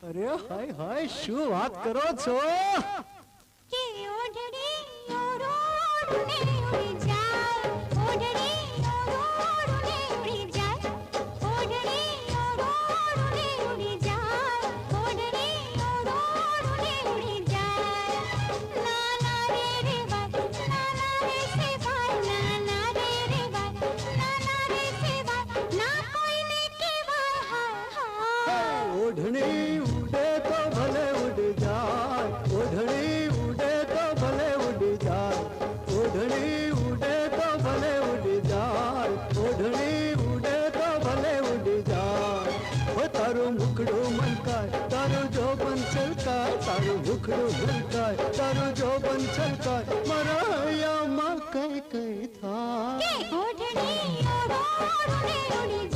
અરે હાય હાય શું વાત કરો છો? કે ઓઢડી ઓરોડને ઉડી જાય, ઓઢડી ઓરોડને ઉડી જાય, ઓઢડી ઓરોડને ઉડી જાય, ઓઢડી ઓરોડને ઉડી જાય. નાના રે રે ભાઈ, નાના રે સે ભાઈ, નાના રે રે ભાઈ, નાના રે સે ભાઈ, ના કોઈને કહેવાય હાય હાય. ઓઢણી ઉડે તો ભલે ઉડી જાય, ઓઢણી ઉડે તો ભલે ઉડી જાય, ઓઢણી ઉડે તો ભલે ઉડી જાય, ઓઢણી ઉડે તો ભલે ઉડી જાય. ઓ તારું મુખડું મલકાય, તારું જોબન છલકાય, તારું મુખડું મલકાય, તારું જોબન છલકાય, મારા હૈયામાં કઈ કઈ થાય. કે ઓઢણી ઓરોડને ઉડી